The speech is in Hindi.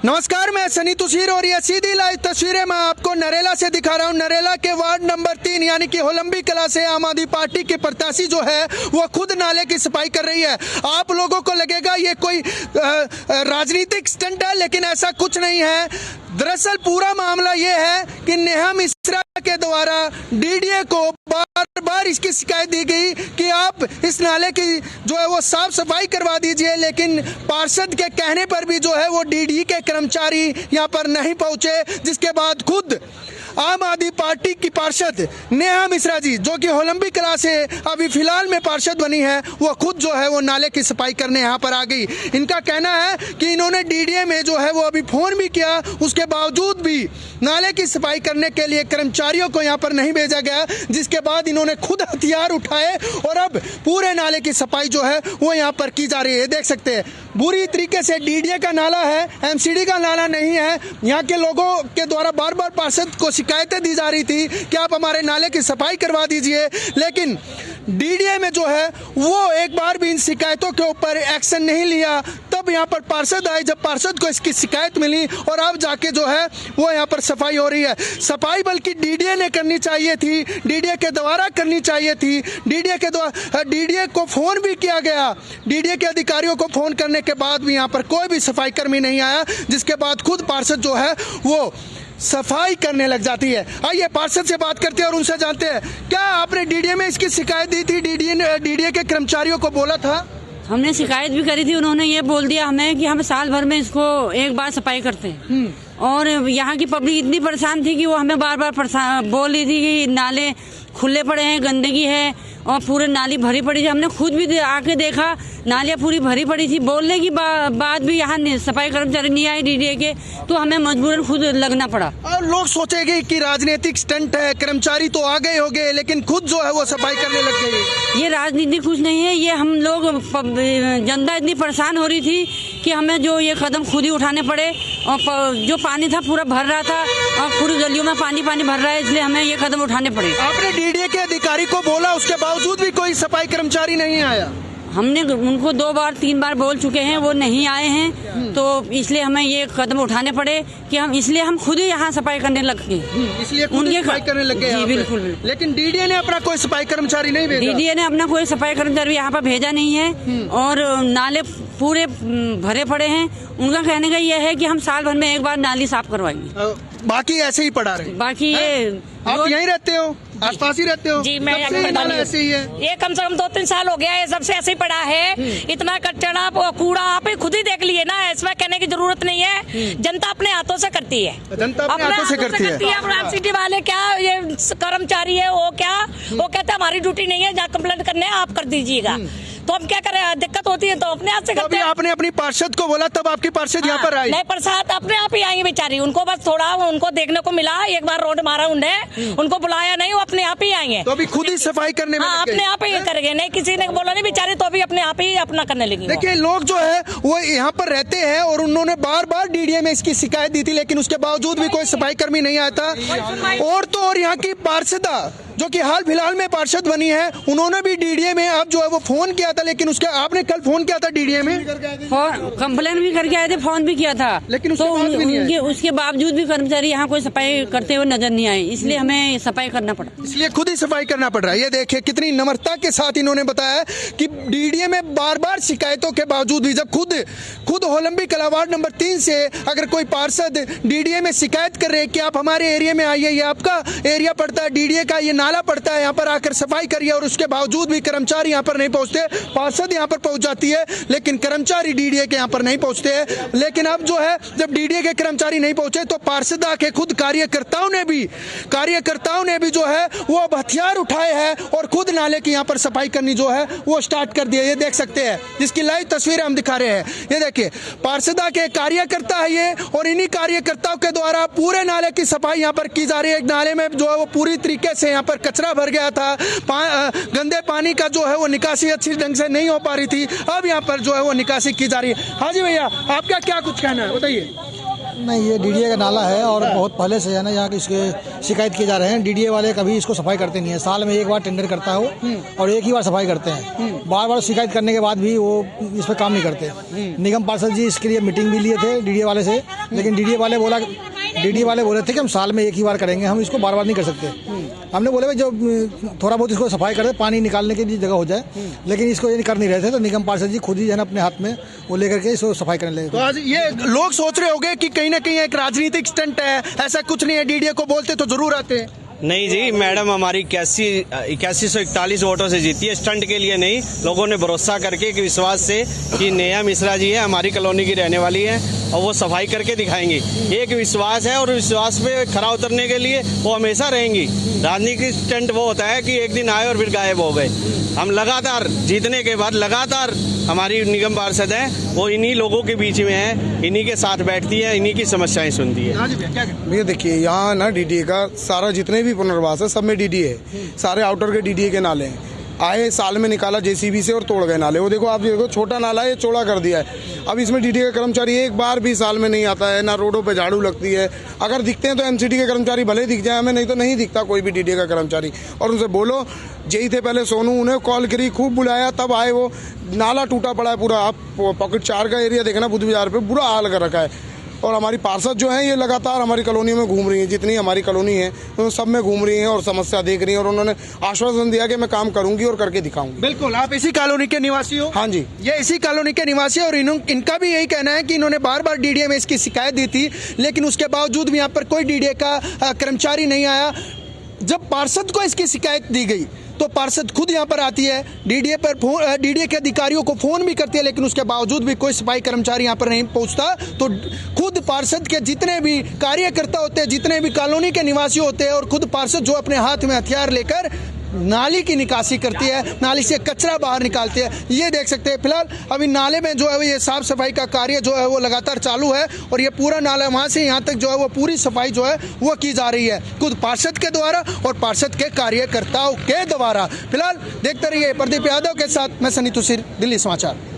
नमस्कार, मैं सनी तुसीर और ये सीधी लाइव तस्वीरें मैं आपको नरेला से दिखा रहा हूँ। नरेला के वार्ड नंबर 3 यानी कि होलंबी कला से आम आदमी पार्टी की प्रत्याशी जो है वो खुद नाले की सफाई कर रही है। आप लोगों को लगेगा ये कोई राजनीतिक स्टंट है, लेकिन ऐसा कुछ नहीं है। दरअसल पूरा मामला ये है कि नेहा मिश्रा के द्वारा डीडीए को बार बार इसकी शिकायत दी गई कि आप इस नाले की जो है वो साफ सफाई करवा दीजिए, लेकिन पार्षद के कहने पर भी जो है वो डीडीए के कर्मचारी यहाँ पर नहीं पहुंचे, जिसके बाद खुद आम आदमी पार्टी की पार्षद नेहा मिश्रा जी, जो कि होलंबी कला से अभी फिलहाल में पार्षद बनी है, वो खुद जो है वो नाले की सफाई करने यहाँ पर आ गई। इनका कहना है कि इन्होंने डीडीए में जो है वो अभी फोन भी किया, उसके बावजूद भी नाले की सफाई करने के लिए कर्मचारियों को यहाँ पर नहीं भेजा गया, जिसके बाद इन्होंने खुद हथियार उठाए और अब पूरे नाले की सफाई जो है वो यहाँ पर की जा रही है। देख सकते हैं बुरी तरीके से डीडीए का नाला है, एमसीडी का नाला नहीं है। यहाँ के लोगों के द्वारा बार बार पार्षद को शिकायतें दी जा रही थी कि आप हमारे नाले की सफाई करवा दीजिए, लेकिन डीडीए में जो है वो एक बार भी इन शिकायतों के ऊपर एक्शन नहीं लिया। तब यहाँ पर पार्षद आए, जब पार्षद को इसकी शिकायत मिली और अब जाके जो है वो यहाँ पर सफाई हो रही है। सफाई बल्कि डीडीए ने करनी चाहिए थी, डीडीए के द्वारा करनी चाहिए थी। डीडीए को फोन भी किया गया, डीडीए के अधिकारियों को फोन करने के बाद भी यहाँ पर कोई भी सफाई कर्मी नहीं आया, जिसके बाद खुद पार्षद जो है वो सफाई करने लग जाती है। आइए पार्षद से बात करते हैं और उनसे जानते हैं, क्या आपने डीडीए में इसकी शिकायत दी थी? डीडीए के कर्मचारियों को बोला था? हमने शिकायत भी करी थी, उन्होंने ये बोल दिया हमें कि हम साल भर में इसको एक बार सफाई करते हैं। और यहाँ की पब्लिक इतनी परेशान थी कि वो हमें बार बार बोल रही थी कि नाले खुले पड़े हैं, गंदगी है और पूरे नाली भरी पड़ी थी। हमने खुद भी आके देखा, नालियाँ पूरी भरी पड़ी थी। बोलने की बाद भी यहाँ सफाई कर्मचारी नहीं आए डीडीए के, तो हमें मजबूरन खुद लगना पड़ा। और लोग सोचेंगे कि राजनीतिक स्टंट है, कर्मचारी तो आ गए होंगे, लेकिन खुद जो है वो सफाई करने लग गई। ये राजनीति कुछ नहीं है, ये हम लोग जनता इतनी परेशान हो रही थी कि हमें जो ये कदम खुद ही उठाने पड़े। और जो पानी था पूरा भर रहा था और पूरी गलियों में पानी भर रहा है, इसलिए हमें ये कदम उठाने पड़े। आपने डीडीए के अधिकारी को बोला, उसके बावजूद भी कोई सफाई कर्मचारी नहीं आया? हमने उनको 2-3 बार बोल चुके हैं, वो नहीं आए हैं, तो इसलिए हमें ये कदम उठाने पड़े कि हम खुद ही यहाँ सफाई करने लग गए। इसलिए सफाई करने लग गए? जी बिल्कुल। लेकिन डीडीए ने अपना कोई सफाई कर्मचारी नहीं भेजा? डीडीए ने अपना कोई सफाई कर्मचारी यहाँ पर भेजा नहीं है और नाले पूरे भरे पड़े हैं। उनका कहने का यह है कि हम साल भर में एक बार नाली साफ करवाएंगे, बाकी ऐसे ही पड़ा रहे। बाकी ये आप यहीं रहते हो, आसपास ही रहते हो? जी, मैं ऐसे ही है। ये कम से कम 2-3 साल हो गया है, सबसे ऐसे ही पड़ा है। इतना कचरा कूड़ा आप खुद ही देख लिए ना, इसमें कहने की जरूरत नहीं है। जनता अपने हाथों से करती है, जनता अपने हाथों से करती है। सिटी वाले क्या ये कर्मचारी है, वो कहते हैं हमारी ड्यूटी नहीं है, जहाँ कंप्लेंट करने आप कर दीजिएगा। तो हम क्या करें, दिक्कत होती है तो अपने हाथ से करते हैं। आपने अपनी पार्षद को बोला, तब आपकी पार्षद यहाँ पर आई? नहीं, पार्षद अपने आप ही आएंगे बेचारी, उनको बस थोड़ा उनको देखने को मिला, एक बार रोड मारा उन्हें, उनको बुलाया नहीं, वो अपने आप ही आएंगे। तो अभी खुद ही सफाई करने में अपने आप ही करेंगे, नहीं किसी ने बोला नहीं बेचारी, तो अभी अपने आप ही अपना करने लगी। देखिए लोग जो है वो यहाँ पर रहते हैं और उन्होंने बार बार डीडीए में इसकी शिकायत दी थी, लेकिन उसके बावजूद भी कोई सफाई कर्मी नहीं आया था। और तो और यहाँ की पार्षदा जो कि हाल फिलहाल में पार्षद बनी है, उन्होंने भी डीडीए में अब जो है वो फोन किया था, लेकिन उसके आपने कल फोन किया था डीडीए में? कंप्लेन भी करके आए थे, फोन भी किया था, लेकिन तो उसके बावजूद भी कर्मचारी यहाँ कोई सफाई करते हुए नजर नहीं आए, इसलिए हमें सफाई करना पड़ा। इसलिए खुद ही सफाई करना पड़ रहा है। ये देखिए कितनी नम्रता के साथ इन्होंने बताया कि डीडीए में बार बार शिकायतों के बावजूद भी, जब खुद होलंबी कला वार्ड नंबर 3 से अगर कोई पार्षद डीडीए में शिकायत कर रहे हैं कि आप हमारे एरिया में आइए, ये आपका एरिया पड़ता है, डीडीए का ये नाला पड़ता है, यहाँ पर आकर सफाई करिए, और उसके बावजूद भी कर्मचारी यहाँ पर नहीं पहुंचते। पार्षद यहाँ पर पहुंच जाती है, लेकिन कर्मचारी डीडीए के यहाँ पर नहीं पहुंचते हैं। लेकिन अब जो है जब डीडीए के कर्मचारी नहीं पहुंचे, तो पार्षद आके खुद कार्यकर्ताओं ने भी जो है वो अब हथियार उठाए हैं और खुद नाले की यहाँ पर सफाई करनी जो है वो स्टार्ट कर दिया। ये देख सकते हैं, जिसकी लाइव तस्वीरें हम दिखा रहे हैं। ये देखिए पार्षदा के कार्यकर्ता है ये, और इन्हीं कार्यकर्ताओं के द्वारा पूरे नाले की सफाई यहाँ पर की जा रही है। एक नाले में जो है वो पूरी तरीके से यहाँ पर कचरा भर गया था, गंदे पानी का जो है वो निकासी अच्छी ढंग से नहीं हो पा रही थी, अब यहाँ पर जो है वो निकासी की जा रही है। हाँ जी भैया, आपका क्या कुछ कहना है, बताइए। नहीं, ये डीडीए का नाला है और बहुत पहले से है ना यहाँ की इसके शिकायत किए जा रहे हैं। डीडीए वाले कभी इसको सफाई करते नहीं है, साल में एक बार टेंडर करता हो और एक ही बार सफाई करते हैं। बार बार शिकायत करने के बाद भी वो इस पर काम नहीं करते। निगम पार्षद जी इसके लिए मीटिंग भी लिए थे डीडीए वाले से, लेकिन डीडीए वाले बोले थे कि हम साल में एक ही बार करेंगे, हम इसको बार बार नहीं कर सकते। हमने बोले भाई जो थोड़ा बहुत इसको सफाई कर दे, पानी निकालने के लिए जगह हो जाए, लेकिन इसको ये कर नहीं रहे थे। तो निगम पार्षद जी खुद ही है ना अपने हाथ में वो लेकर के इसको सफाई करने लगे। तो आज ये लोग सोच रहे होंगे कि कहीं ना कहीं एक राजनीतिक स्टंट है, ऐसा कुछ नहीं है, डीडीए को बोलते तो जरूर आते। नहीं जी, मैडम हमारी 8141 वोटों से जीती है, स्टंट के लिए नहीं। लोगों ने भरोसा करके एक विश्वास से कि नेहा मिश्रा जी है, हमारी कॉलोनी की रहने वाली है और वो सफाई करके दिखाएंगी, एक विश्वास है। और विश्वास पे खरा उतरने के लिए वो हमेशा रहेंगी। राजनीतिक स्टंट वो होता है कि एक दिन आए और फिर गायब हो गए। हम लगातार जीतने के बाद लगातार हमारी निगम पार्षद है, वो इन्हीं लोगों के बीच में है, इन्हीं के साथ बैठती है, इन्हीं की समस्याएं सुनती है। भैया देखिए, यहाँ ना डीडीए का सारा जितने भी पुनर्वास है सब में डीडीए है, सारे आउटर के डीडीए के नाले हैं। आए साल में निकाला जेसीबी से और तोड़ गए नाले। वो देखो, आप देखो छोटा नाला है, ये चौड़ा कर दिया है। अब इसमें डीडीए का कर्मचारी एक बार भी साल में नहीं आता है, ना रोडों पे झाड़ू लगती है। अगर दिखते हैं तो एमसीडी के कर्मचारी भले दिख जाए हमें, नहीं तो नहीं दिखता कोई भी डीडीए का कर्मचारी। और उनसे बोलो, जेई थे पहले सोनू, उन्हें कॉल करी, खूब बुलाया, तब आए। वो नाला टूटा पड़ा है पूरा। आप पॉकेट 4 का एरिया देखना, बुद्ध बाजार पे बुरा हाल कर रखा है। और हमारी पार्षद जो है ये लगातार हमारी कॉलोनी में घूम रही है, जितनी हमारी कॉलोनी है तो सब में घूम रही हैं और समस्या देख रही हैं। और उन्होंने आश्वासन दिया कि मैं काम करूंगी और करके दिखाऊंगी। बिल्कुल, आप इसी कॉलोनी के निवासी हो? हाँ जी, ये इसी कॉलोनी के निवासी और इनका भी यही कहना है कि इन्होंने बार बार डीडीए में इसकी शिकायत दी थी, लेकिन उसके बावजूद भी यहाँ पर कोई डीडीए का कर्मचारी नहीं आया। जब पार्षद को इसकी शिकायत दी गई तो पार्षद खुद यहाँ पर आती है, डीडीए के अधिकारियों को फोन भी करती है, लेकिन उसके बावजूद भी कोई सफाई कर्मचारी यहाँ पर नहीं पहुँचता। तो खुद पार्षद के जितने भी कार्यकर्ता होते हैं, जितने भी कॉलोनी के निवासी होते हैं, और खुद पार्षद जो अपने हाथ में हथियार लेकर नाली की निकासी करती है, नाली से कचरा बाहर निकालती है। ये देख सकते हैं फिलहाल अभी नाले में जो है ये साफ सफाई का कार्य जो है वो लगातार चालू है, और ये पूरा नाला वहाँ से यहाँ तक जो है वो पूरी सफाई जो है वो की जा रही है, खुद पार्षद के द्वारा और पार्षद के कार्यकर्ताओं के द्वारा। फिलहाल देखते रहिए प्रदीप यादव के साथ मैं सनी तुसीर, दिल्ली समाचार।